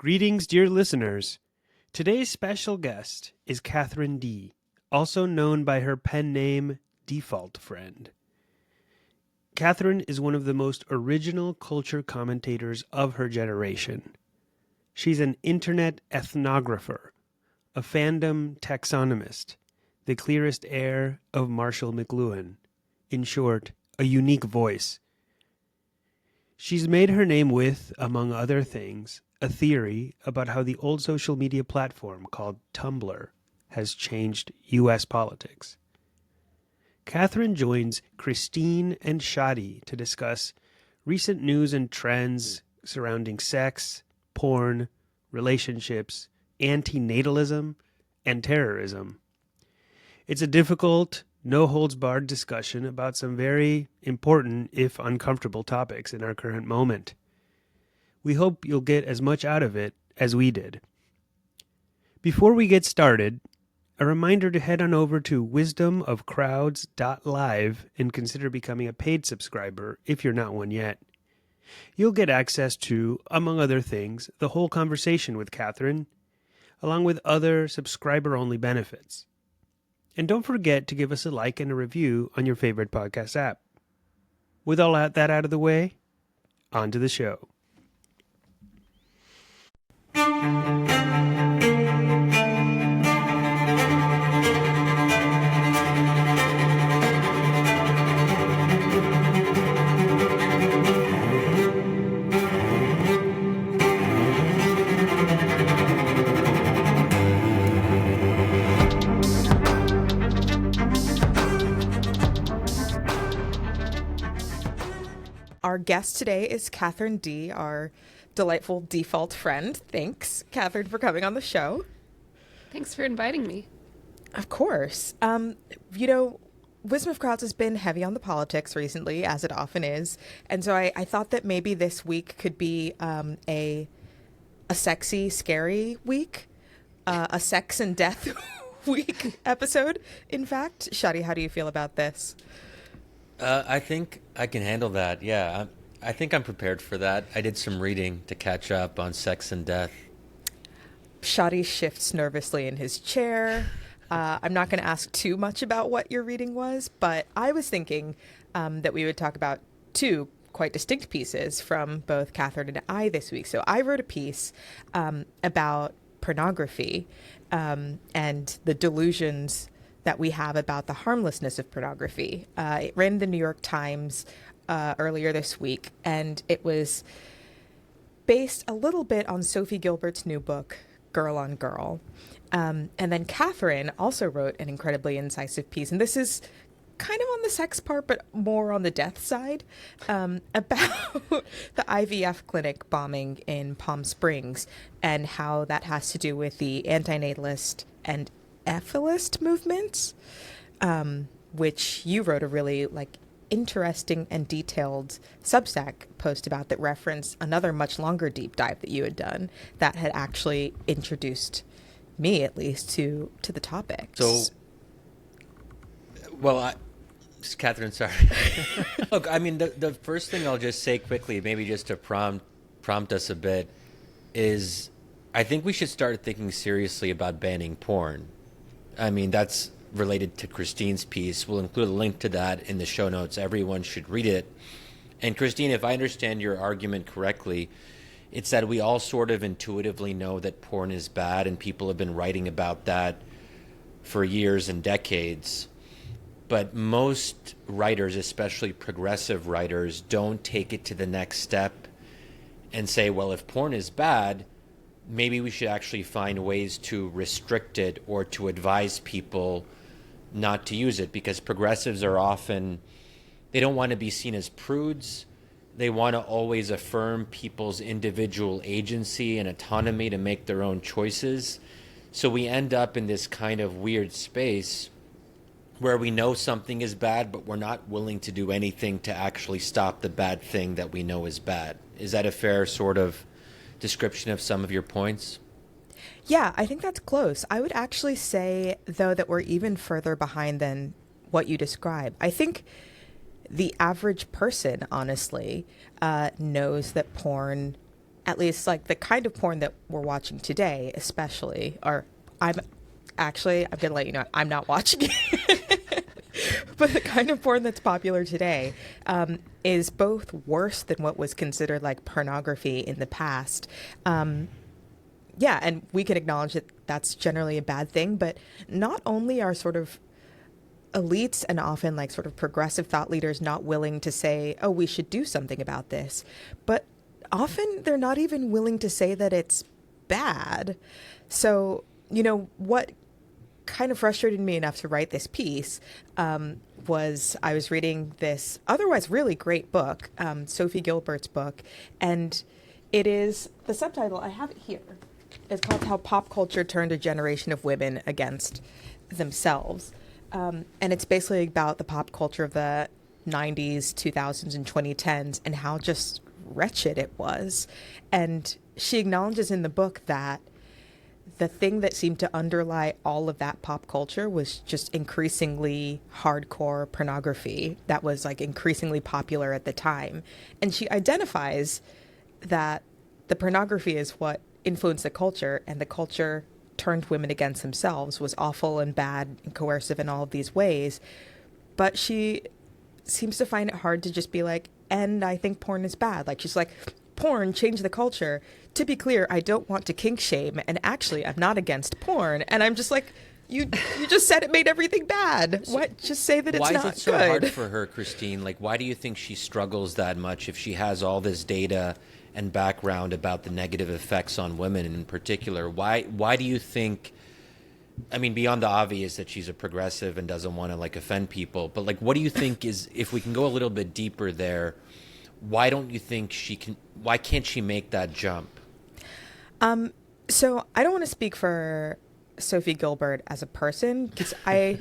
Greetings, dear listeners. Today's special guest is Katherine Dee, also known by her pen name Default Friend. Katherine is one of the most original culture commentators of her generation. She's an internet ethnographer, a fandom taxonomist, the clearest air of Marshall McLuhan. In short, a unique voice. She's made her name with, among other things, a theory about how the old social media platform called Tumblr has changed U.S. politics. Katherine joins Christine and Shadi to discuss recent news and trends surrounding sex, porn, relationships, antinatalism, and terrorism. It's a difficult, no-holds-barred discussion about some very important, if uncomfortable, topics in our current moment. We hope you'll get as much out of it as we did. Before we get started, a reminder to head on over to wisdomofcrowds.live and consider becoming a paid subscriber if you're not one yet. You'll get access to, among other things, the whole conversation with Katherine, along with other subscriber-only benefits. And don't forget to give us a like and a review on your favorite podcast app. With all that out of the way, on to the show. Our guest today is Katherine Dee, our delightful default friend. Thanks, Katherine, for coming on the show. Thanks for inviting me. Of course. Wisdom of Crowds has been heavy on the politics recently, as it often is. And so I thought that maybe this week could be a sexy, scary week, a sex and death week episode. In fact, Shadi, how do you feel about this? I think I can handle that. Yeah, I think I'm prepared for that. I did some reading to catch up on sex and death. Shadi shifts nervously in his chair. I'm not going to ask too much about what your reading was, but I was thinking that we would talk about two quite distinct pieces from both Katherine and I this week. So I wrote a piece about pornography and the delusions that we have about the harmlessness of pornography. It ran in the New York Times earlier this week, and it was based a little bit on Sophie Gilbert's new book, Girl on Girl. And then Katherine also wrote an incredibly incisive piece, and this is kind of on the sex part, but more on the death side, about the IVF clinic bombing in Palm Springs and how that has to do with the antinatalist and ethicist movements, which you wrote a really interesting and detailed Substack post about that referenced another much longer deep dive that you had done that had actually introduced me, at least, to the topic. So, Katherine, sorry. Look, I mean, the first thing I'll just say quickly, maybe just to prompt us a bit, is I think we should start thinking seriously about banning porn. I mean, that's related to Christine's piece. We'll include a link to that in the show notes. Everyone should read it. And Christine, if I understand your argument correctly, it's that we all sort of intuitively know that porn is bad, and people have been writing about that for years and decades. But most writers, especially progressive writers, don't take it to the next step and say, well, if porn is bad, maybe we should actually find ways to restrict it or to advise people not to use it, because progressives are often, they don't want to be seen as prudes. They want to always affirm people's individual agency and autonomy to make their own choices. So we end up in this kind of weird space where we know something is bad, but we're not willing to do anything to actually stop the bad thing that we know is bad. Is that a fair sort of description of some of your points? Yeah, I think that's close. I would actually say, though, that we're even further behind than what you describe. I think the average person, honestly, knows that porn at least like the kind of porn that we're watching today, especially, or I'm going to let you know, I'm not watching it. But the kind of porn that's popular today is both worse than what was considered like pornography in the past. Yeah, and we can acknowledge that that's generally a bad thing, but not only are sort of elites and often like sort of progressive thought leaders not willing to say, oh, we should do something about this, but often they're not even willing to say that it's bad. So, you know, what kind of frustrated me enough to write this piece was I was reading this otherwise really great book, Sophie Gilbert's book, and it is, the subtitle, I have it here. It's called How Pop Culture Turned a Generation of Women Against Themselves. And it's basically about the pop culture of the 90s, 2000s, and 2010s and how just wretched it was. And she acknowledges in the book that the thing that seemed to underlie all of that pop culture was just increasingly hardcore pornography that was like increasingly popular at the time. And she identifies that the pornography is what influenced the culture, and the culture turned women against themselves, was awful and bad and coercive in all of these ways. But she seems to find it hard to just be like, and I think porn is bad. Like, she's like, porn changed the culture. To be clear, I don't want to kink shame, and actually I'm not against porn. And I'm just like, you just said it made everything bad. What? Just say that it's not good. Why is it so hard for her, Christine? Like, why do you think she struggles that much if she has all this data and background about the negative effects on women in particular? Why do you think, I mean, beyond the obvious that she's a progressive and doesn't want to like offend people, but like, what do you think is, if we can go a little bit deeper there, why don't you think why can't she make that jump? So I don't want to speak for Sophie Gilbert as a person, because I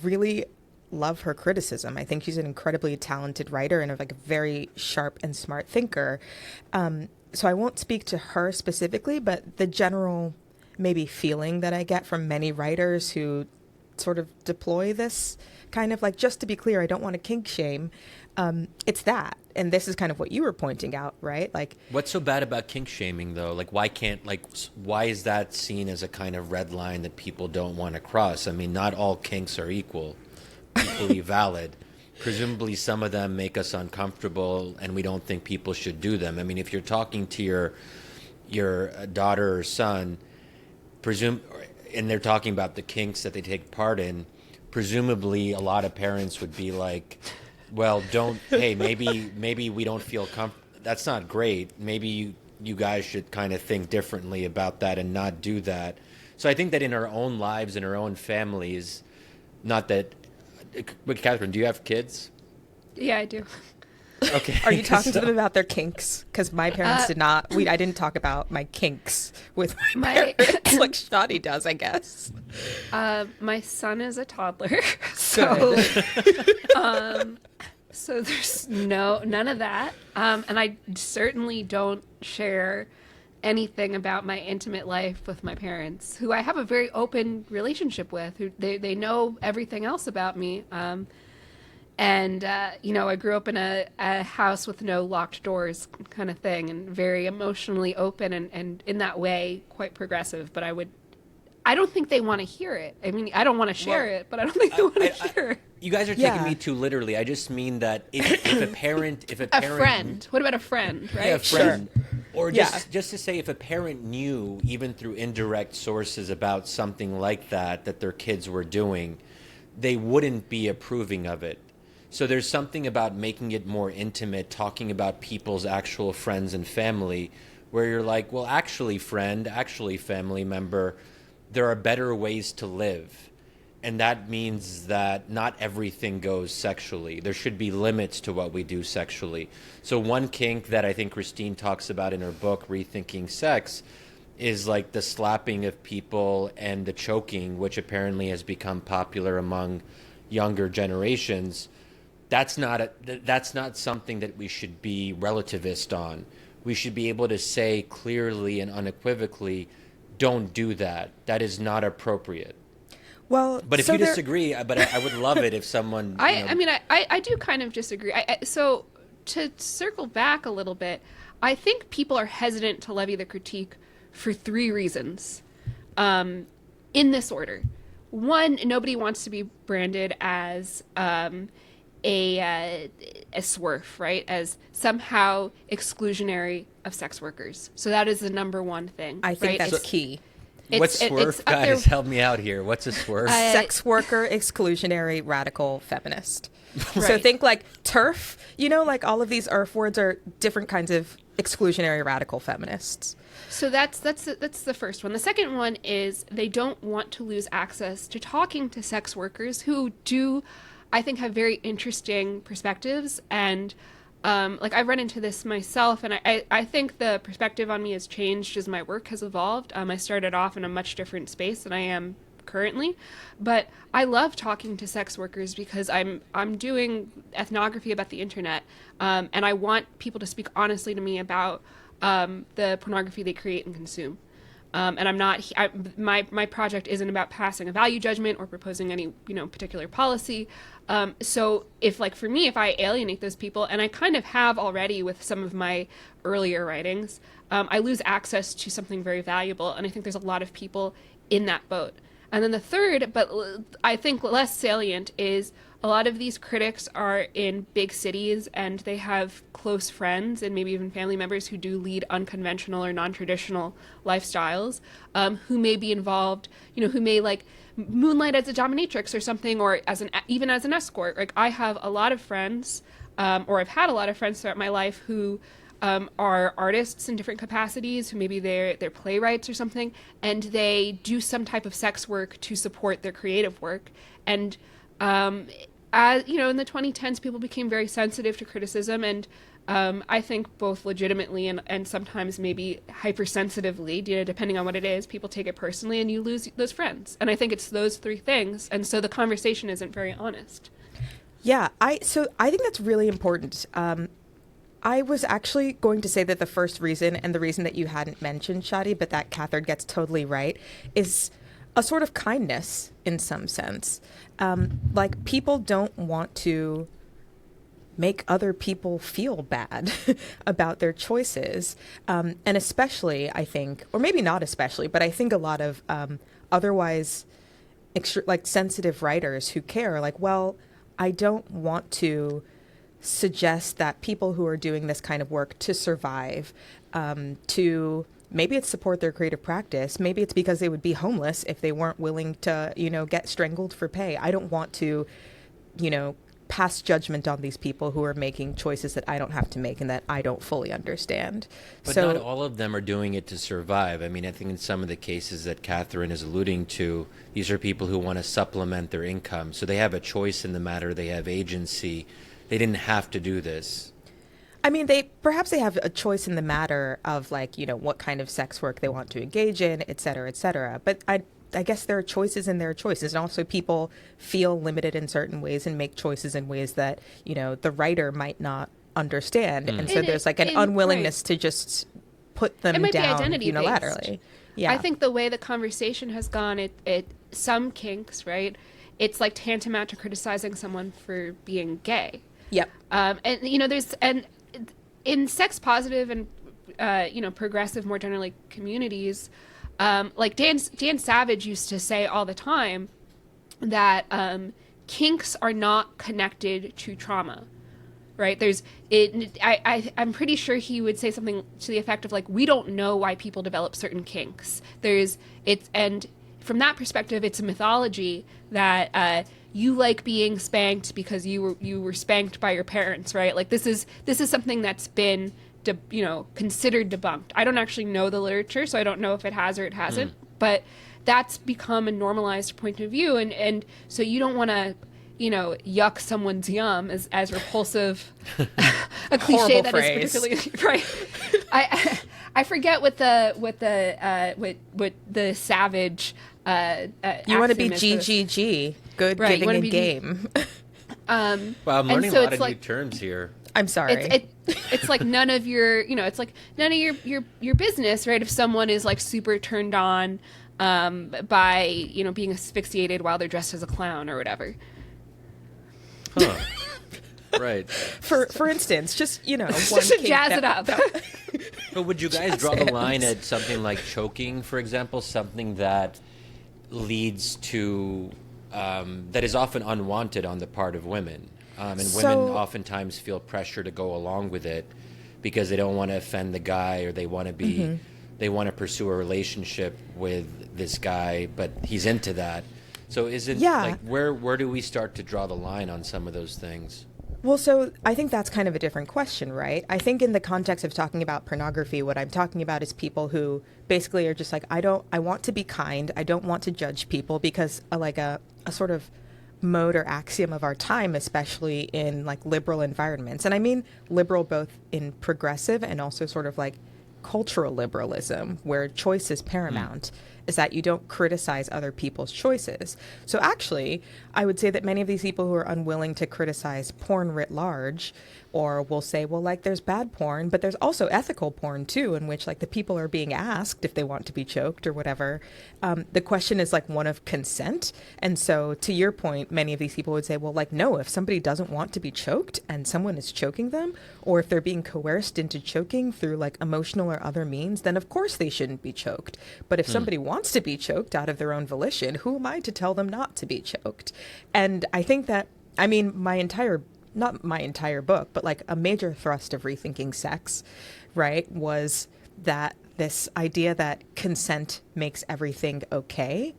really love her criticism. I think she's an incredibly talented writer and like a very sharp and smart thinker. So I won't speak to her specifically, but the general maybe feeling that I get from many writers who sort of deploy this kind of like, just to be clear, I don't want to kink shame. It's that. And this is kind of what you were pointing out, right? Like, what's so bad about kink shaming though? Like, why is that seen as a kind of red line that people don't want to cross? I mean, not all kinks are equally valid. Presumably some of them make us uncomfortable and we don't think people should do them. I mean, if you're talking to your daughter or son, and they're talking about the kinks that they take part in, presumably a lot of parents would be like, well, maybe we don't feel that's not great. Maybe you guys should kind of think differently about that and not do that. So I think that in our own lives, in our own families, not that, but Katherine, do you have kids? Yeah, I do. Okay. Are you talking to them about their kinks? Because my parents did not. I didn't talk about my kinks with my parents like Shadi does, I guess. My son is a toddler, so so there's none of that. And I certainly don't share anything about my intimate life with my parents, who I have a very open relationship with. Who they know everything else about me. And, I grew up in a house with no locked doors kind of thing, and very emotionally open and in that way quite progressive. But I don't think they want to hear it. I mean, I don't want to share it, but I don't think they want to hear it. You guys are taking me too literally. I just mean that if a parent... A friend. What about a friend, right? Yeah, a friend. Sure. Or just to say, if a parent knew, even through indirect sources, about something like that their kids were doing, they wouldn't be approving of it. So there's something about making it more intimate, talking about people's actual friends and family, where you're like, well, actually, friend, actually, family member, there are better ways to live. And that means that not everything goes sexually. There should be limits to what we do sexually. So one kink that I think Christine talks about in her book, Rethinking Sex, is like the slapping of people and the choking, which apparently has become popular among younger generations. That's not something that we should be relativist on. We should be able to say clearly and unequivocally, don't do that. That is not appropriate. Well, but if you disagree, but I would love it if someone... I mean, I do kind of disagree. So to circle back a little bit, I think people are hesitant to levy the critique for 3 reasons, in this order. One, nobody wants to be branded as a swerf, right? As somehow exclusionary of sex workers. So that is the number one thing. I think right? that's key. What's swerf, guys? Help me out here. What's a swerf? Sex worker, exclusionary, radical, feminist. Right. So think like TERF, like all of these ERF words are different kinds of exclusionary, radical feminists. So that's the first one. The second one is they don't want to lose access to talking to sex workers who do, I think, have very interesting perspectives. And I've run into this myself, and I think the perspective on me has changed as my work has evolved. I started off in a much different space than I am currently, but I love talking to sex workers because I'm doing ethnography about the internet, and I want people to speak honestly to me about the pornography they create and consume. And I'm not. My project isn't about passing a value judgment or proposing any particular policy. So if for me, if I alienate those people, and I kind of have already with some of my earlier writings, I lose access to something very valuable. And I think there's a lot of people in that boat. And then the third, but I think less salient, is a lot of these critics are in big cities and they have close friends and maybe even family members who do lead unconventional or non-traditional lifestyles, who may be involved, who may moonlight as a dominatrix or something, or even as an escort. I have a lot of friends, or I've had a lot of friends throughout my life who are artists in different capacities, who maybe they're playwrights or something, and they do some type of sex work to support their creative work. And as in the 2010s, people became very sensitive to criticism, and I think both legitimately and sometimes maybe hypersensitively, depending on what it is, people take it personally, and you lose those friends. And I think it's those 3 things, and so the conversation isn't very honest. Yeah, I think that's really important. I was actually going to say that the first reason, and the reason that you hadn't mentioned, Shadi, but that Katherine gets totally right, is a sort of kindness in some sense. People don't want to make other people feel bad about their choices. And especially, I think, or maybe not especially, but I think a lot of otherwise sensitive writers who care, I don't want to suggest that people who are doing this kind of work to survive, to maybe it's support their creative practice, maybe it's because they would be homeless if they weren't willing to, get strangled for pay. I don't want to, pass judgment on these people who are making choices that I don't have to make and that I don't fully understand. But not all of them are doing it to survive. I mean, I think in some of the cases that Katherine is alluding to, these are people who want to supplement their income. So they have a choice in the matter. They have agency. They didn't have to do this. I mean, they have a choice in the matter of what kind of sex work they want to engage in, et cetera, et cetera. But I guess there are choices in their choices. And also people feel limited in certain ways and make choices in ways that, the writer might not understand. And so there's an unwillingness to just put them down unilaterally. Yeah. I think the way the conversation has gone, it some kinks, right? It's tantamount to criticizing someone for being gay. Yep. And in sex positive and progressive, more generally, communities, Dan Savage used to say all the time that kinks are not connected to trauma, right? I'm pretty sure he would say something to the effect of we don't know why people develop certain kinks. And from that perspective, it's a mythology that you like being spanked because you were spanked by your parents, right? This is something that's been considered debunked. I don't actually know the literature, so I don't know if it has or it hasn't, but that's become a normalized point of view, and so you don't want to yuck someone's yum as repulsive a cliche that phrase. Is particularly right. I forget what the Savage you want to be GGG, good, right, giving a game. Wow, I'm learning a lot of new terms here. I'm sorry. It's none of your, it's none of your business, right? If someone is super turned on by, being asphyxiated while they're dressed as a clown or whatever. Huh. Right. For instance, just, one Just to kink jazz it up. But would you guys draw the line at something like choking, for example, something that leads to that is often unwanted on the part of women, and women oftentimes feel pressure to go along with it because they don't want to offend the guy, or they want to be they want to pursue a relationship with this guy, but he's into that. So where do we start to draw the line on some of those things? Well, so I think that's kind of a different question, right? I think in the context of talking about pornography, what I'm talking about is people who basically are just like, I want to be kind. I don't want to judge people, because a sort of mode or axiom of our time, especially in like liberal environments. And I mean liberal both in progressive and also sort of like cultural liberalism, where choice is paramount, is that you don't criticize other people's choices. So actually, I would say that many of these people who are unwilling to criticize porn writ large, or will say, well, like, there's bad porn, but there's also ethical porn too, in which like the people are being asked if they want to be choked or whatever. The question is like one of consent. And so to your point, many of these people would say, well, like, no, if somebody doesn't want to be choked and someone is choking them, or if they're being coerced into choking through like emotional or other means, then of course they shouldn't be choked. But if somebody wants to be choked out of their own volition, who am I to tell them not to be choked? And I think that, I mean, not my entire book, but like a major thrust of Rethinking Sex, right, was that this idea that consent makes everything okay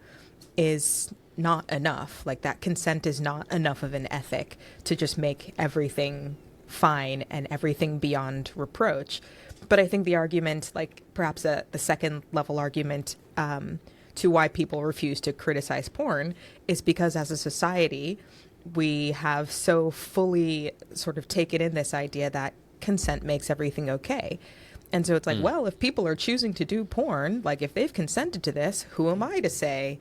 is not enough. Like, that consent is not enough of an ethic to just make everything fine and everything beyond reproach. But I think the argument, like perhaps the second level argument to why people refuse to criticize porn, is because as a society, we have so fully sort of taken in this idea that consent makes everything okay. And so it's like, well, if people are choosing to do porn, like if they've consented to this, who am I to say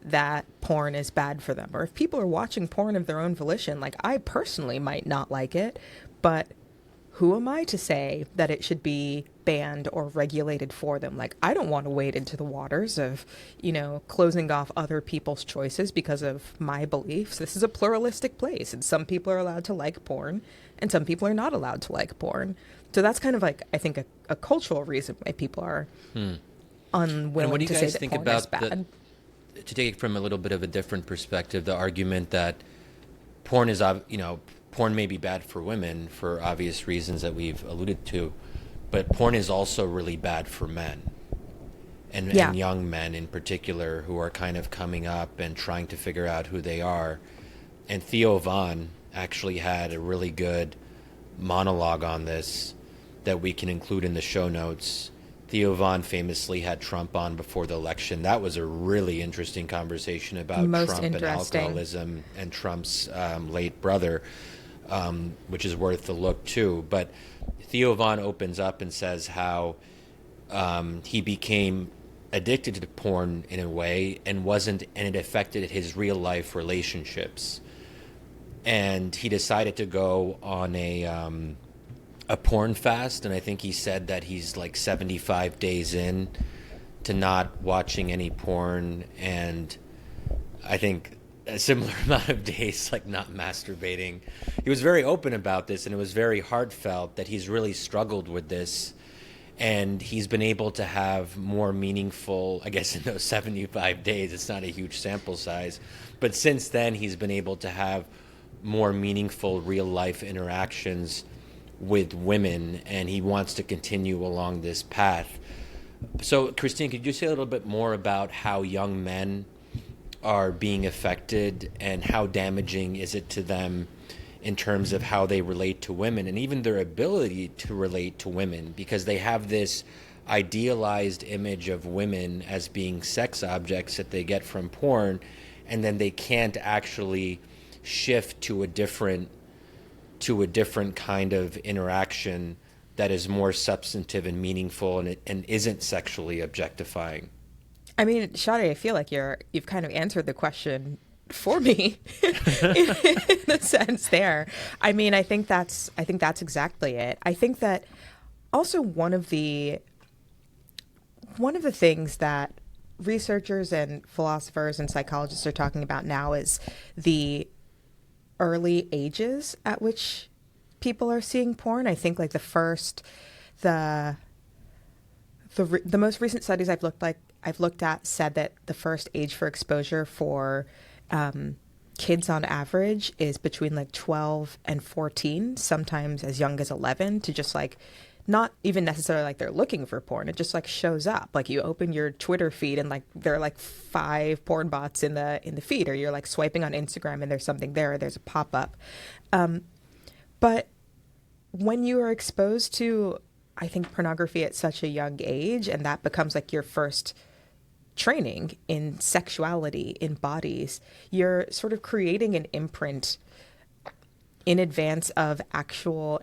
that porn is bad for them? Or if people are watching porn of their own volition, like I personally might not like it, but who am I to say that it should be banned or regulated for them? Like, I don't want to wade into the waters of, closing off other people's choices because of my beliefs. This is a pluralistic place, and some people are allowed to like porn, and some people are not allowed to like porn. So that's kind of like, I think, a cultural reason why people are unwilling to say that porn is bad. To take it from a little bit of a different perspective, the argument that porn is, porn may be bad for women for obvious reasons that we've alluded to, but porn is also really bad for men, and young men in particular, who are kind of coming up and trying to figure out who they are. And Theo Von actually had a really good monologue on this that we can include in the show notes. Theo Von famously had Trump on before the election. That was a really interesting conversation about Trump and alcoholism and Trump's late brother, which is worth a look too. But Theo Von opens up and says how he became addicted to porn in a way, and it affected his real life relationships. And he decided to go on a porn fast, and I think he said that he's like 75 days in to not watching any porn, and I think a similar amount of days like not masturbating. He was very open about this, and it was very heartfelt that he's really struggled with this, and he's been able to have more meaningful, I guess in those 75 days, it's not a huge sample size, but since then he's been able to have more meaningful real life interactions with women, and he wants to continue along this path. So Christine, could you say a little bit more about how young men are being affected, and how damaging is it to them in terms of how they relate to women, and even their ability to relate to women, because they have this idealized image of women as being sex objects that they get from porn, and then they can't actually shift to a different kind of interaction that is more substantive and meaningful, and isn't sexually objectifying. I mean, Shadi, I feel like you've kind of answered the question for me in a sense there. I mean, I think that's exactly it. I think that also one of the things that researchers and philosophers and psychologists are talking about now is the early ages at which people are seeing porn. I think like the most recent studies I've looked at said that the first age for exposure for kids on average is between like 12 and 14, sometimes as young as 11, to just like not even necessarily like they're looking for porn. It just like shows up. Like you open your Twitter feed and like there are like 5 porn bots in the feed, or you're like swiping on Instagram and there's something there, or there's a pop-up. But when you are exposed to, I think, pornography at such a young age, and that becomes like your first training in sexuality, in bodies, you're sort of creating an imprint in advance of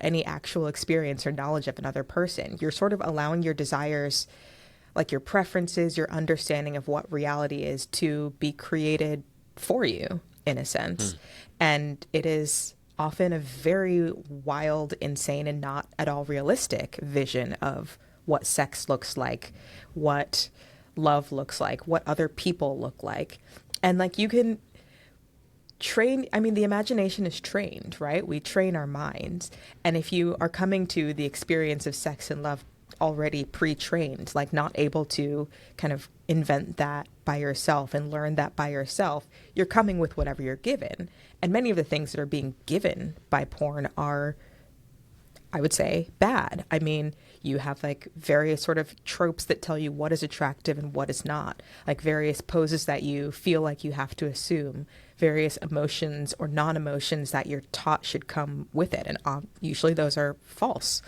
any actual experience or knowledge of another person. You're sort of allowing your desires, like your preferences, your understanding of what reality is, to be created for you, in a sense. And it is often a very wild, insane, and not at all realistic vision of what sex looks like, what love looks like, what other people look like. And like you can train, I mean, the imagination is trained, right? We train our minds. And if you are coming to the experience of sex and love already pre-trained, like not able to kind of invent that by yourself and learn that by yourself, you're coming with whatever you're given. And many of the things that are being given by porn are, I would say, bad. I mean, you have like various sort of tropes that tell you what is attractive and what is not, like various poses that you feel like you have to assume, various emotions or non-emotions that you're taught should come with it. And usually those are false.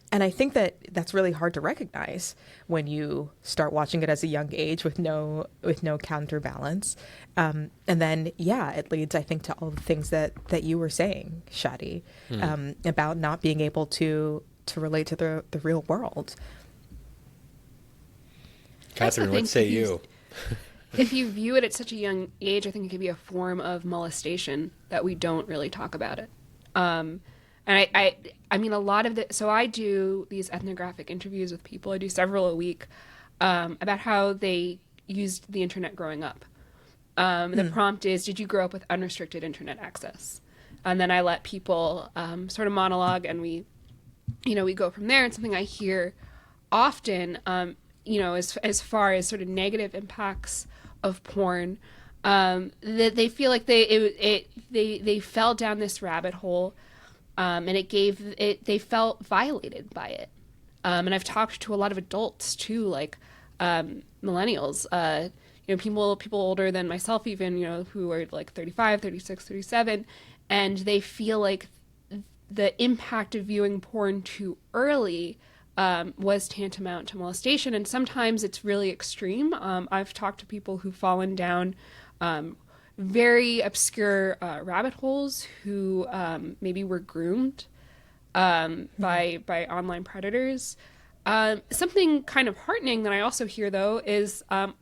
And I think that that's really hard to recognize when you start watching it as a young age with no counterbalance. And then, yeah, it leads, I think, to all the things that you were saying, Shadi, about not being able to relate to the real world. Katherine, what say you? If you view it at such a young age, I think it could be a form of molestation that we don't really talk about it. And I mean, a lot of so I do these ethnographic interviews with people. I do several a week about how they used the internet growing up. The prompt is, did you grow up with unrestricted internet access? And then I let people sort of monologue, and we go from there. And something I hear often, as far as sort of negative impacts of porn, that they feel like they fell down this rabbit hole. And they felt violated by it. And I've talked to a lot of adults too, like millennials, people older than myself even, who are like 35, 36, 37, and they feel like the impact of viewing porn too early was tantamount to molestation. And sometimes it's really extreme. I've talked to people who've fallen down very obscure rabbit holes, who maybe were groomed by online predators. Something kind of heartening that I also hear, though, is a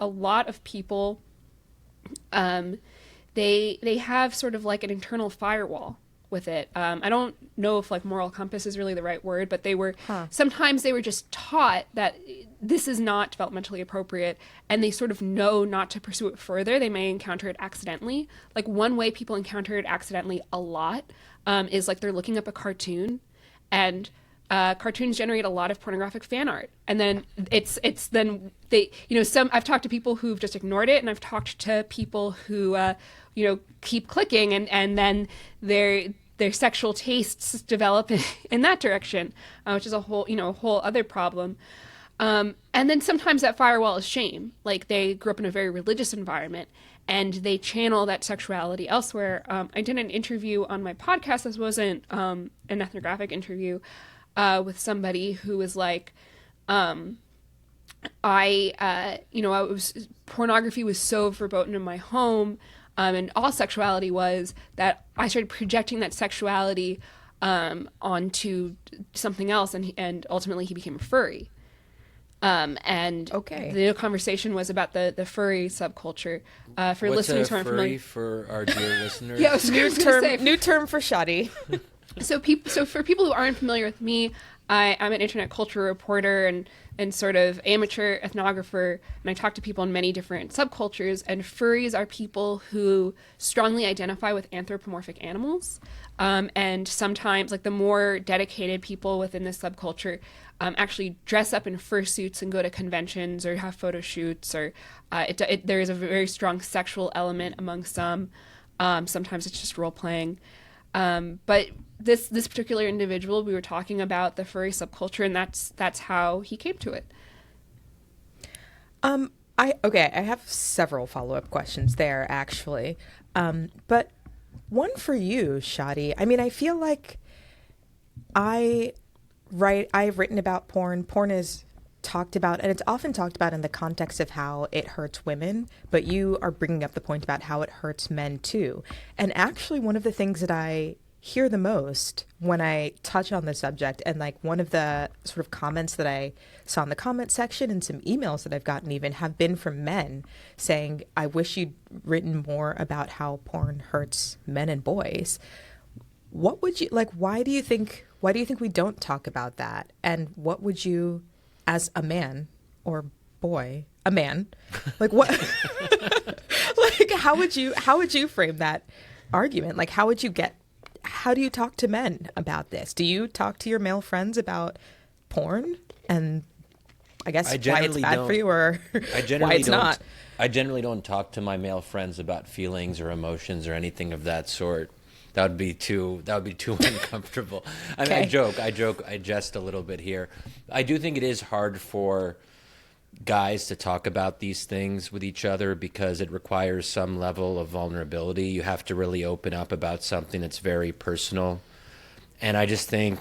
lot of people they have sort of like an internal firewall with it. I don't know if like moral compass is really the right word, but sometimes they were just taught that this is not developmentally appropriate, and they sort of know not to pursue it further. They may encounter it accidentally. Like one way people encounter it accidentally a lot is like they're looking up a cartoon, and cartoons generate a lot of pornographic fan art, and then then they I've talked to people who've just ignored it, and I've talked to people who keep clicking, and then their sexual tastes develop in that direction, which is a whole other problem. And then sometimes that firewall is shame. Like they grew up in a very religious environment and they channel that sexuality elsewhere. I did an interview on my podcast. This wasn't an ethnographic interview with somebody who was like, pornography was so verboten in my home, and all sexuality was, that I started projecting that sexuality onto something else, and ultimately he became a furry. The conversation was about the furry subculture. For What's listeners a who aren't furry familiar, for our dear listeners? New term for Shadi. So for people who aren't familiar with me, I'm an internet culture reporter and sort of amateur ethnographer, and I talk to people in many different subcultures, and furries are people who strongly identify with anthropomorphic animals. And sometimes, like, the more dedicated people within this subculture actually dress up in fursuits and go to conventions or have photo shoots, or there is a very strong sexual element among some. Sometimes it's just role playing. But this particular individual, we were talking about the furry subculture, and that's how he came to it. I have several follow-up questions there, actually. But one for you, Shadi. I mean, I feel like I've written about porn. Porn is talked about, and it's often talked about in the context of how it hurts women, but you are bringing up the point about how it hurts men too. And actually, one of the things that I hear the most when I touch on the subject, and like one of the sort of comments that I saw in the comment section and some emails that I've gotten even have been from men saying, I wish you'd written more about how porn hurts men and boys. What would you like? Why do you think we don't talk about that? And what would you, as a man or boy, a man, like what, like how would you frame that argument? Like how do you talk to men about this? Do you talk to your male friends about porn and I guess why it's bad for you or why it's not? I generally don't talk to my male friends about feelings or emotions or anything of that sort. That would be too uncomfortable. I mean, I jest a little bit here. I do think it is hard for guys to talk about these things with each other because it requires some level of vulnerability. You have to really open up about something that's very personal. And I just think,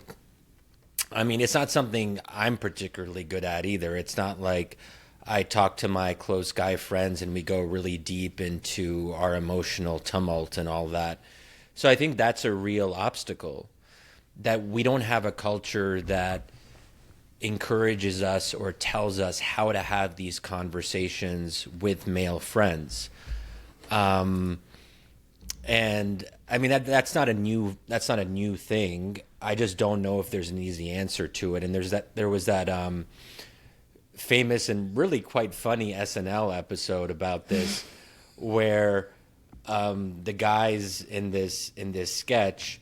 I mean, it's not something I'm particularly good at either. It's not like I talk to my close guy friends and we go really deep into our emotional tumult and all that. So I think that's a real obstacle, that we don't have a culture that encourages us or tells us how to have these conversations with male friends. And I mean, that's not a new thing. I just don't know if there's an easy answer to it. And there was that famous and really quite funny SNL episode about this where the guys in this sketch,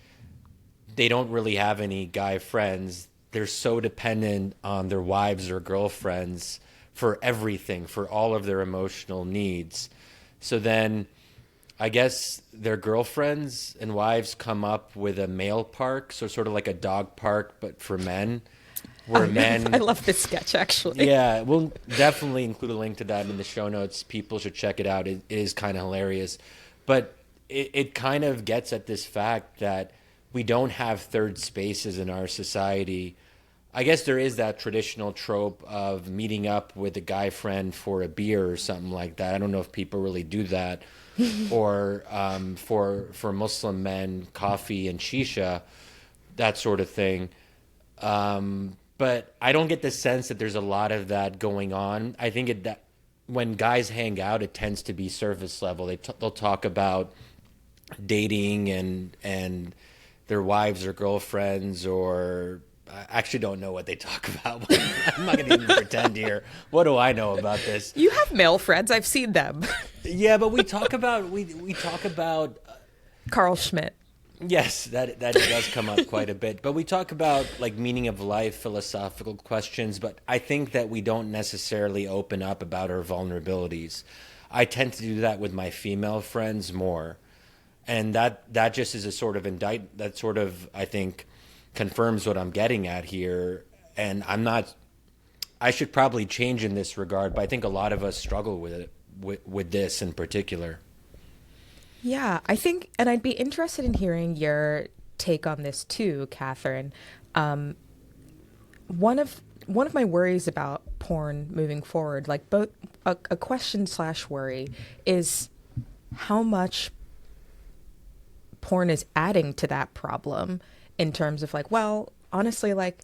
they don't really have any guy friends. They're so dependent on their wives or girlfriends for everything, for all of their emotional needs. So then I guess their girlfriends and wives come up with a male park, so sort of like a dog park, but for men. Where men, I love this sketch, actually. Yeah, we'll definitely include a link to that in the show notes. People should check it out. It is kind of hilarious. But it kind of gets at this fact that we don't have third spaces in our society. I guess there is that traditional trope of meeting up with a guy friend for a beer or something like that. I don't know if people really do that. Or for Muslim men, coffee and shisha, that sort of thing. But I don't get the sense that there's a lot of that going on. I think that when guys hang out, it tends to be surface level. They'll talk about dating and their wives or girlfriends, or I actually don't know what they talk about. I'm not going to even pretend here. What do I know about this? You have male friends. I've seen them. Yeah, but we talk about we talk about Carl Schmidt. Yes, that does come up quite a bit. But we talk about like meaning of life, philosophical questions, but I think that we don't necessarily open up about our vulnerabilities. I tend to do that with my female friends more. And that just is a sort of that sort of, I think, confirms what I'm getting at here. And I should probably change in this regard, but I think a lot of us struggle with it, with this in particular. Yeah, I think, and I'd be interested in hearing your take on this too, Katherine. One of my worries about porn moving forward, like both a question / worry, is how much porn is adding to that problem in terms of like, well, honestly, like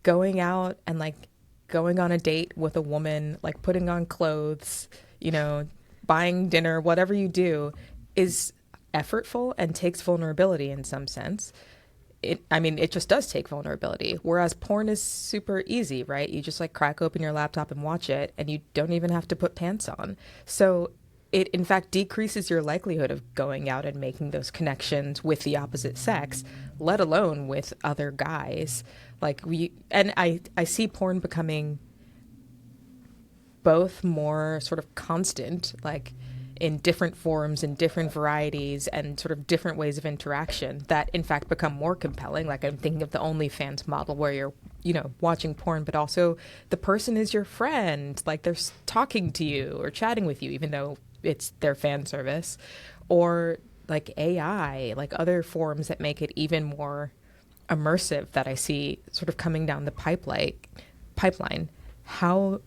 going out and like going on a date with a woman, like putting on clothes, buying dinner, whatever you do is effortful and takes vulnerability in some sense. it just does take vulnerability. Whereas porn is super easy, right? You just like crack open your laptop and watch it, and you don't even have to put pants on. So it in fact decreases your likelihood of going out and making those connections with the opposite sex, let alone with other guys. Like I see porn becoming both more sort of constant, like in different forms and different varieties and sort of different ways of interaction that in fact become more compelling. Like I'm thinking of the OnlyFans model where you're, watching porn, but also the person is your friend. Like they're talking to you or chatting with you, even though it's their fan service. Or like AI, like other forms that make it even more immersive that I see sort of coming down the pipeline. How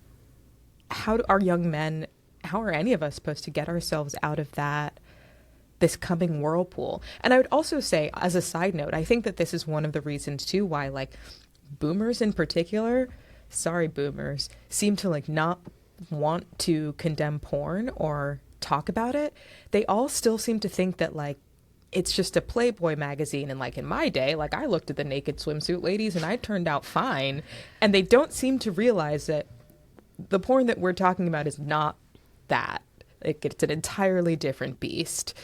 are young men, how are any of us supposed to get ourselves out of this coming whirlpool? And I would also say, as a side note, I think that this is one of the reasons too why like boomers in particular, sorry boomers, seem to like not want to condemn porn or talk about it. They all still seem to think that like it's just a Playboy magazine, and like in my day, like I looked at the naked swimsuit ladies and I turned out fine. And they don't seem to realize that the porn that we're talking about is not that. It's an entirely different beast.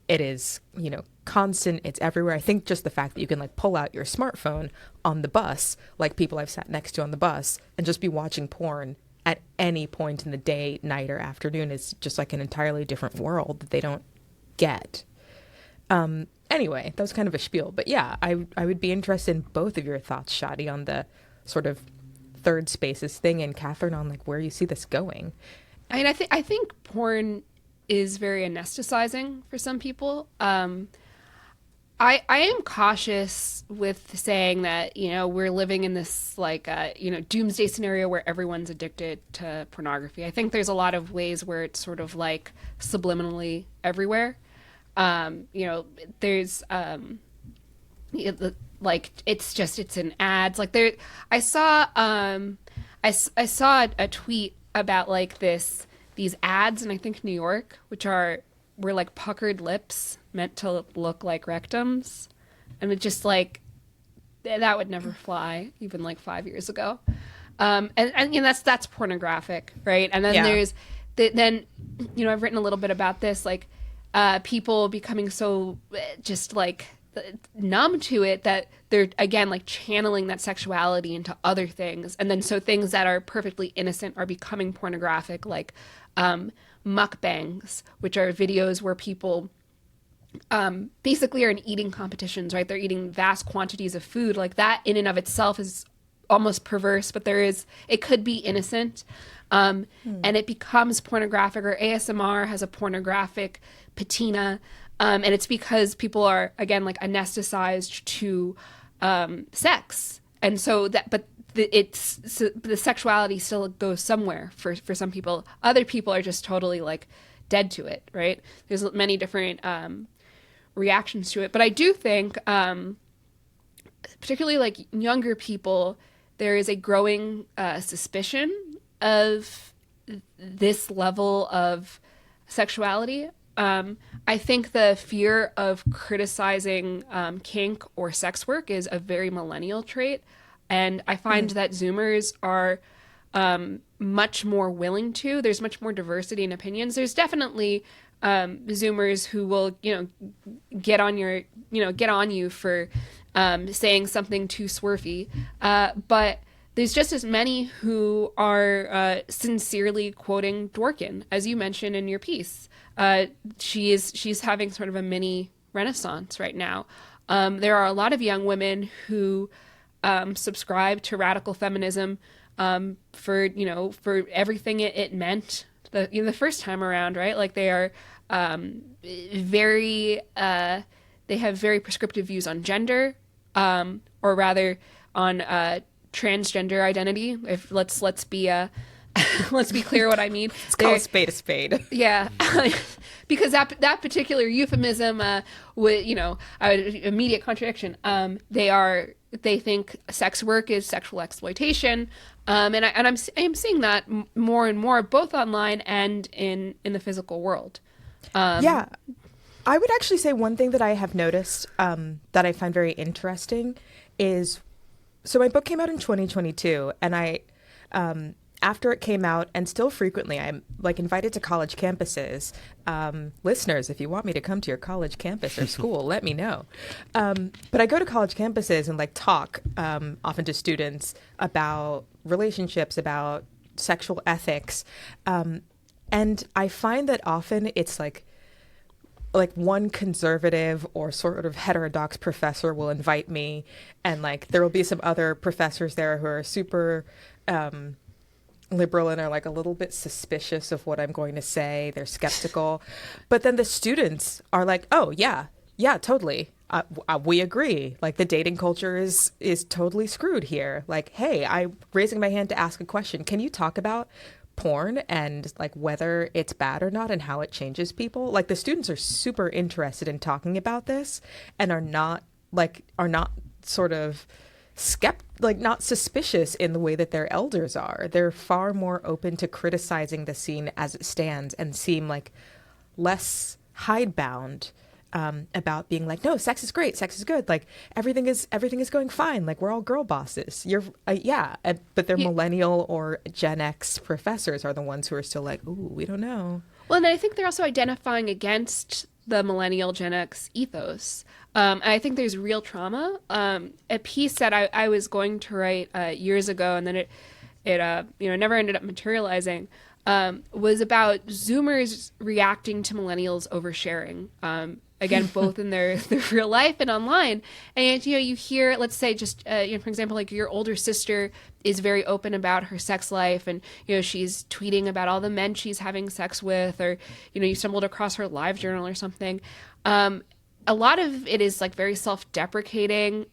It is, constant. It's everywhere. I think just the fact that you can like pull out your smartphone on the bus, like people I've sat next to on the bus, and just be watching porn at any point in the day, night, or afternoon is just like an entirely different world that they don't get. Anyway, that was kind of a spiel. But yeah, I would be interested in both of your thoughts, Shadi, on the sort of third spaces thing, and Katherine on like where you see this going. I mean, I think porn is very anesthetizing for some people. I am cautious with saying that, we're living in this like, doomsday scenario where everyone's addicted to pornography. I think there's a lot of ways where it's sort of like subliminally everywhere. There's, like, it's in ads. Like there, I saw a tweet about like these ads in I think New York, which were like puckered lips meant to look like rectums, and it just like that would never fly even like 5 years ago. And that's pornographic, right? And then there's I've written a little bit about this, like people becoming so just like numb to it that they're again like channeling that sexuality into other things, and then so things that are perfectly innocent are becoming pornographic, like mukbangs, which are videos where people basically are in eating competitions, right? They're eating vast quantities of food. Like that in and of itself is almost perverse, but it could be innocent. And it becomes pornographic, or ASMR has a pornographic patina. And it's because people are, again, like anesthetized to sex. And so the sexuality still goes somewhere for some people. Other people are just totally like dead to it, right? There's many different reactions to it. But I do think, particularly like younger people, there is a growing suspicion of this level of sexuality. I think the fear of criticizing kink or sex work is a very millennial trait. And I find that Zoomers are much more willing to. There's much more diversity in opinions. There's definitely Zoomers who will, get on you for saying something too swerfy. But there's just as many who are sincerely quoting Dworkin, as you mentioned in your piece. She's having sort of a mini renaissance right now. There are a lot of young women who subscribe to radical feminism for everything it meant the first time around, right? Like they are they have very prescriptive views on gender, or rather on transgender identity. If let's be let's be clear what I mean. Let's call a spade a spade. Yeah, because that particular euphemism, with immediate contradiction. They think sex work is sexual exploitation, and I'm seeing that more and more, both online and in the physical world. I would actually say one thing that I have noticed that I find very interesting is, so my book came out in 2022, and I, after it came out, and still frequently, I'm like invited to college campuses. Listeners, if you want me to come to your college campus or school, let me know. But I go to college campuses and like talk often to students about relationships, about sexual ethics. And I find that often it's like one conservative or sort of heterodox professor will invite me, and like there will be some other professors there who are super liberal and are like a little bit suspicious of what I'm going to say. They're skeptical. But then the students are like, oh, yeah, totally. We agree. Like the dating culture is totally screwed here. Like, hey, I'm raising my hand to ask a question. Can you talk about porn and like whether it's bad or not and how it changes people? Like the students are super interested in talking about this and are not sort of not suspicious in the way that their elders are. They're far more open to criticizing the scene as it stands and seem like less hidebound about being like, no, sex is great, sex is good, like everything is going fine, like we're all girl bosses. But their millennial or Gen X professors are the ones who are still like, ooh, we don't know. Well, and I think they're also identifying against the millennial Gen X ethos. And I think there's real trauma. A piece that I was going to write years ago, and then it never ended up materializing, was about Zoomers reacting to millennials oversharing. Again, both in their real life and online. And, you hear, let's say just, for example, like your older sister is very open about her sex life, and, she's tweeting about all the men she's having sex with, or, you stumbled across her live journal or something. A lot of it is like very self-deprecating.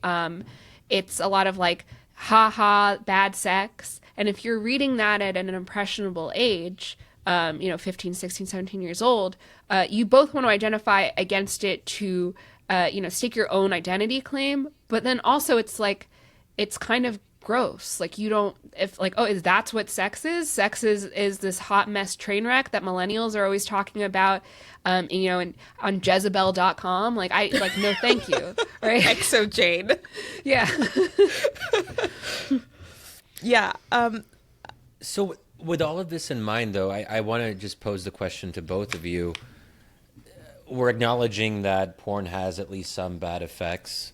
It's a lot of like, ha ha, bad sex. And if you're reading that at an impressionable age, 15, 16, 17 years old, you both want to identify against it to, stake your own identity claim. But then also it's like, it's kind of gross. Like is that's what sex is? Sex is this hot mess train wreck that millennials are always talking about, and on Jezebel.com. Like, no, thank you. Right. Exo Jane. Yeah. Yeah. So with all of this in mind, though, I want to just pose the question to both of you. We're acknowledging that porn has at least some bad effects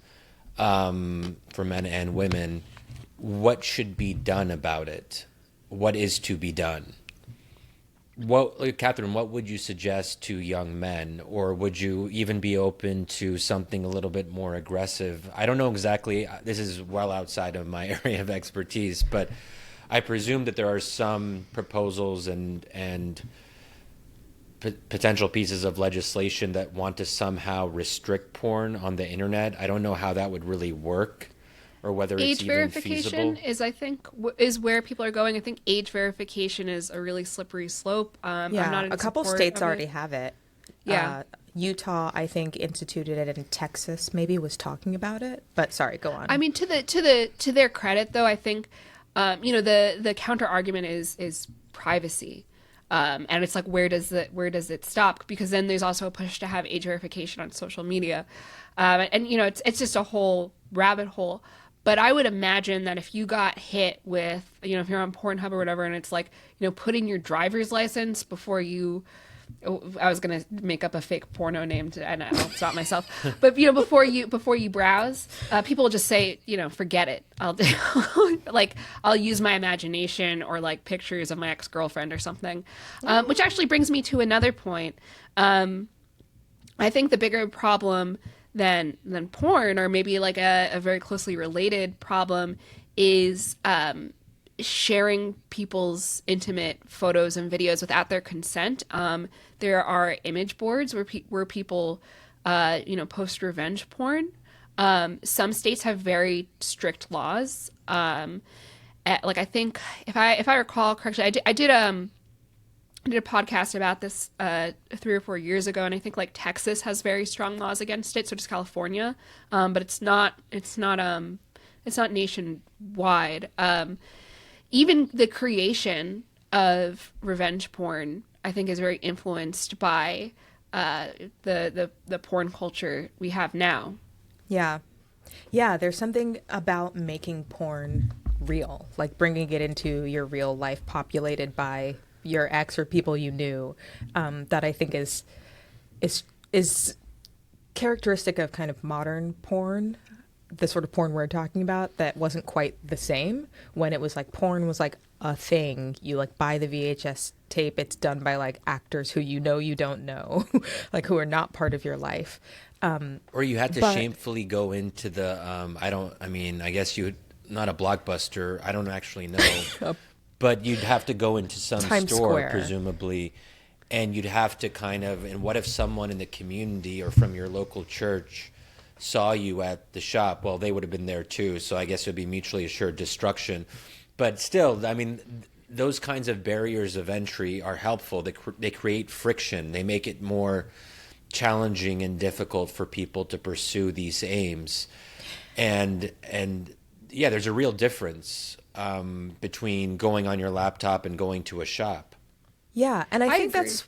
for men and women. What should be done about it? What is to be done? Katherine, what would you suggest to young men? Or would you even be open to something a little bit more aggressive? I don't know exactly. This is well outside of my area of expertise, but I presume that there are some proposals and potential pieces of legislation that want to somehow restrict porn on the internet. I don't know how that would really work, or whether it's even feasible. Age verification is where people are going. I think age verification is a really slippery slope. I'm not in a couple support states of already it. have it. Yeah. Utah, I think, instituted it, and Texas maybe was talking about it. But sorry, go on. I mean, to their credit, though, I think the counter argument is privacy. And it's like, where does it stop? Because then there's also a push to have age verification on social media. And it's just a whole rabbit hole. But I would imagine that if you got hit with, if you're on Pornhub or whatever, and it's like, putting your driver's license before you, I was going to make up a fake porno name and I'll stop myself. But, before you browse, people will just say, forget it. I'll use my imagination, or like pictures of my ex-girlfriend or something. Which actually brings me to another point. I think the bigger problem than porn, or maybe like a very closely related problem, is sharing people's intimate photos and videos without their consent. There are image boards where people post revenge porn. Some states have very strict laws. I think if I recall correctly, I did a podcast about this 3 or 4 years ago, and I think like Texas has very strong laws against it. So does California, but it's not nationwide. Even the creation of revenge porn, I think, is very influenced by the porn culture we have now. Yeah. Yeah, there's something about making porn real, like bringing it into your real life populated by your ex or people you knew, that I think is characteristic of kind of modern porn, the sort of porn we're talking about, that wasn't quite the same when it was like porn was like a thing. You like buy the VHS tape, it's done by like actors who you don't know, like who are not part of your life. Or you had to But- shamefully go into the, I guess you, not a Blockbuster, I don't actually know, but you'd have to go into some Times store, Square. presumably, and you'd have to and what if someone in the community or from your local church saw you at the shop? Well, they would have been there too, so I guess it would be mutually assured destruction. But still, I mean, those kinds of barriers of entry are helpful. They create friction. They make it more challenging and difficult for people to pursue these aims. And yeah, there's a real difference between going on your laptop and going to a shop. Yeah, and I think agree. that's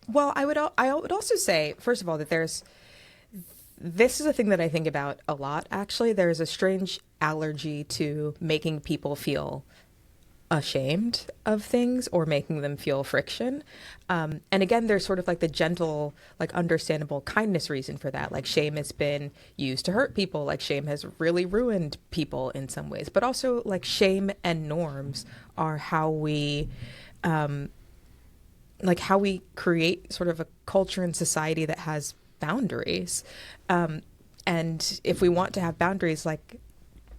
well. I would also say, first of all, that this is a thing that I think about a lot. Actually, there's a strange allergy to making people feel ashamed of things or making them feel friction. And again, there's sort of like the gentle, like understandable kindness reason for that. Like shame has been used to hurt people. Like shame has really ruined people in some ways. But also like shame and norms are how we create sort of a culture and society that has boundaries. And if we want to have boundaries, like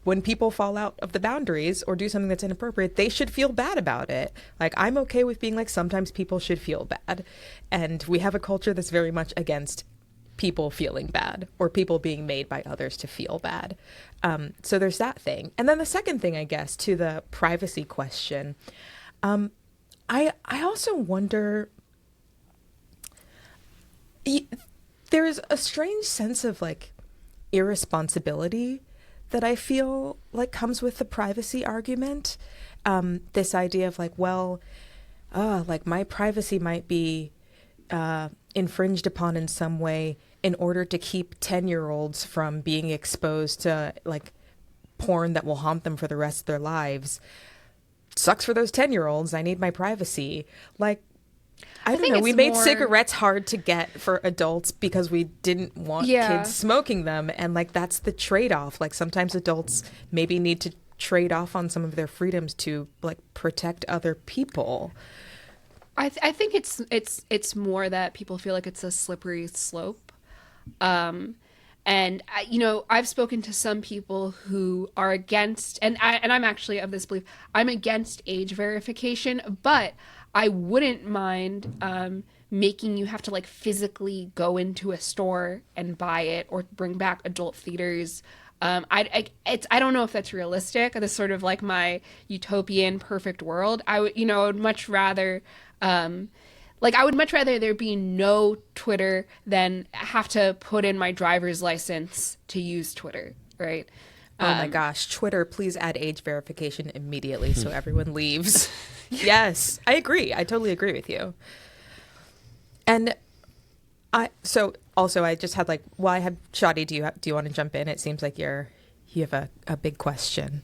when people fall out of the boundaries or do something that's inappropriate, they should feel bad about it. Like I'm okay with being like, sometimes people should feel bad. And we have a culture that's very much against people feeling bad or people being made by others to feel bad. So there's that thing. And then the second thing, I guess, to the privacy question, I also wonder, there's a strange sense of like irresponsibility that I feel like comes with the privacy argument. This idea of like, well, like my privacy might be infringed upon in some way in order to keep 10-year-olds from being exposed to like porn that will haunt them for the rest of their lives. Sucks for those 10-year-olds. I need my privacy. Like, I don't think know. We it's made more- cigarettes hard to get for adults because we didn't want Yeah. kids smoking them. And like, that's the trade-off. Like sometimes adults maybe need to trade off on some of their freedoms to like protect other people. I think it's more that people feel like it's a slippery slope. And I've spoken to some people who are against, and I'm actually of this belief, I'm against age verification, but I wouldn't mind making you have to like physically go into a store and buy it or bring back adult theaters. I don't know if that's realistic. That's sort of like my utopian perfect world. I would much rather. I would much rather there be no Twitter than have to put in my driver's license to use Twitter, right? Oh my gosh, Twitter, please add age verification immediately so everyone leaves. Yes, I agree. I totally agree with you. And I just had like, well, I have Shadi, do you want to jump in? It seems like you have a big question.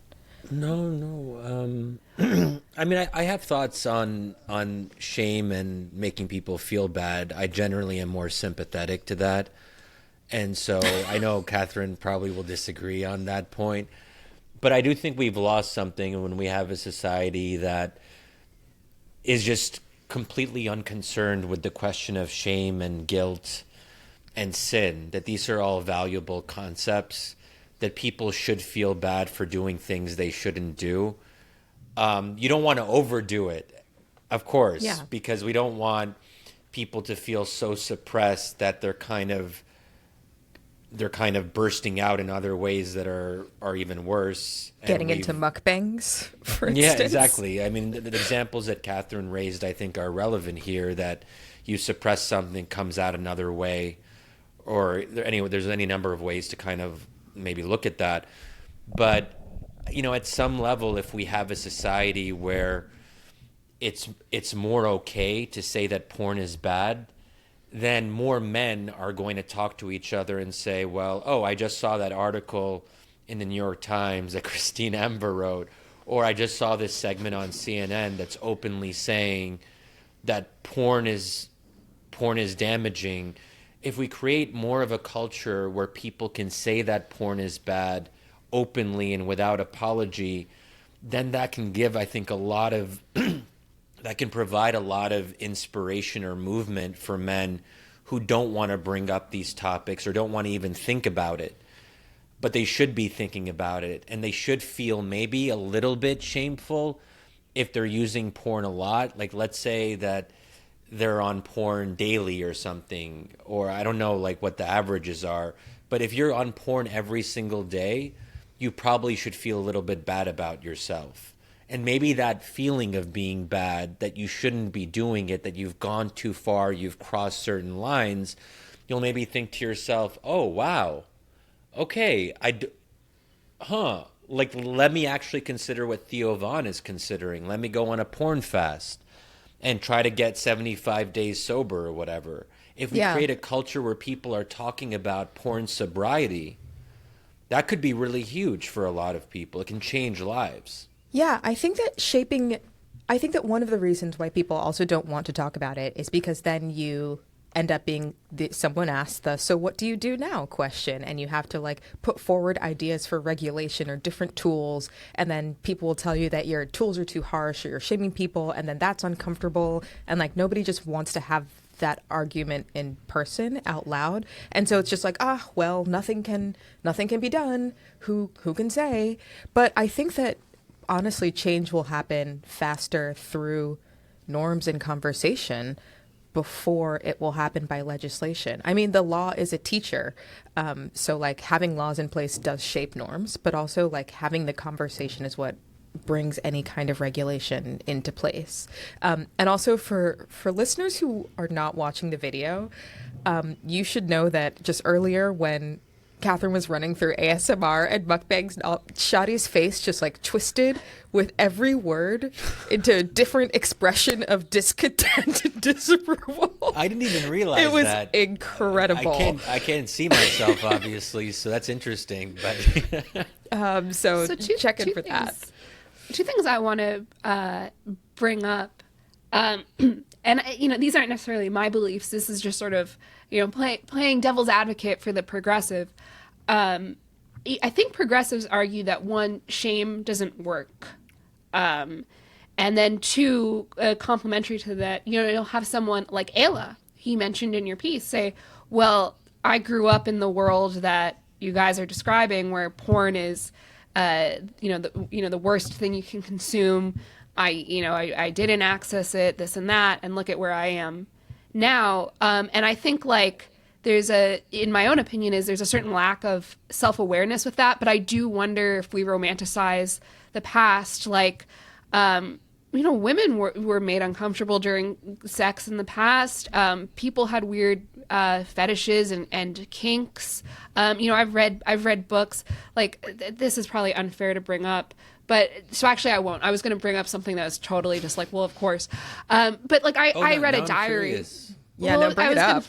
No. I mean, I have thoughts on shame and making people feel bad. I generally am more sympathetic to that. And so I know Katherine probably will disagree on that point. But I do think we've lost something when we have a society that is just completely unconcerned with the question of shame and guilt and sin, that these are all valuable concepts, that people should feel bad for doing things they shouldn't do. You don't want to overdo it, of course, Yeah. because we don't want people to feel so suppressed that they're kind of bursting out in other ways that are even worse. And Getting into mukbangs, for instance. Yeah, exactly. I mean, the examples that Katherine raised, I think, are relevant here, that you suppress something, comes out another way, or there's any number of ways to kind of maybe look at that. But, at some level, if we have a society where it's more okay to say that porn is bad then more men are going to talk to each other and say, well, oh, I just saw that article in the New York Times that Christine and Emba wrote, or I just saw this segment on CNN that's openly saying that porn is damaging. If we create more of a culture where people can say that porn is bad openly and without apology, then that can give, I think, a lot of that can provide a lot of inspiration or movement for men who don't want to bring up these topics or don't want to even think about it. But they should be thinking about it, and they should feel maybe a little bit shameful if they're using porn a lot. Like, let's say that they're on porn daily or something, or I don't know like what the averages are. But if you're on porn every single day, you probably should feel a little bit bad about yourself. And maybe that feeling of being bad, that you shouldn't be doing it, that you've gone too far, you've crossed certain lines, you'll maybe think to yourself, oh, wow, okay, like, let me actually consider what Theo Von is considering. Let me go on a porn fast and try to get 75 days sober or whatever. If we create a culture where people are talking about porn sobriety, that could be really huge for a lot of people. It can change lives. Yeah, I think that one of the reasons why people also don't want to talk about it is because then you end up being someone asks the "so what do you do now?" question, and you have to like put forward ideas for regulation or different tools, and then people will tell you that your tools are too harsh or you're shaming people, and then that's uncomfortable, and like nobody just wants to have that argument in person out loud. And so it's just like, well, nothing can be done. Who can say? But I think that honestly, change will happen faster through norms and conversation before it will happen by legislation. I mean, the law is a teacher. So like having laws in place does shape norms, but also like having the conversation is what brings any kind of regulation into place. And also for listeners who are not watching the video, you should know that just earlier when Katherine was running through ASMR and mukbangs, Shadi's face just like twisted with every word into a different expression of discontent and disapproval. I didn't even realize it was that. Incredible. I can't see myself, obviously, so that's interesting. But so check in for that. Two things I want to bring up, and these aren't necessarily my beliefs. This is just sort of playing devil's advocate for the progressive. I think progressives argue that one, shame doesn't work, and then two, complementary to that, you'll have someone like Ayla, he mentioned in your piece, say, well, I grew up in the world that you guys are describing, where porn is the worst thing you can consume. I didn't access it, this and that, and look at where I am now. And I think like in my own opinion, there's a certain lack of self-awareness with that. But I do wonder if we romanticize the past, like, women were made uncomfortable during sex in the past. People had weird fetishes and kinks. I've read books, like, this is probably unfair to bring up, but so actually I won't. I was going to bring up something that was totally just like, well, of course. But like I read a diary. Yeah, no, bring it up.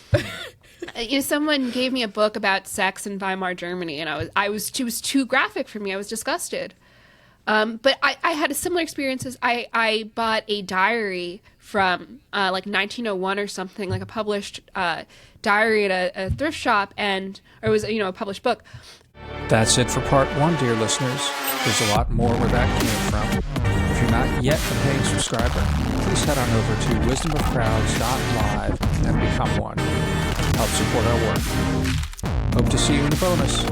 Someone gave me a book about sex in Weimar Germany, and it was too graphic for me. I was disgusted. But I had a similar experiences. I bought a diary from like 1901 or something, like a published diary at a thrift shop, or it was a published book. That's it for part one, dear listeners. There's a lot more where that came from. If you're not yet a paying subscriber, please head on over to wisdomofcrowds.live and become one. Help support our work. Hope to see you in the bonus.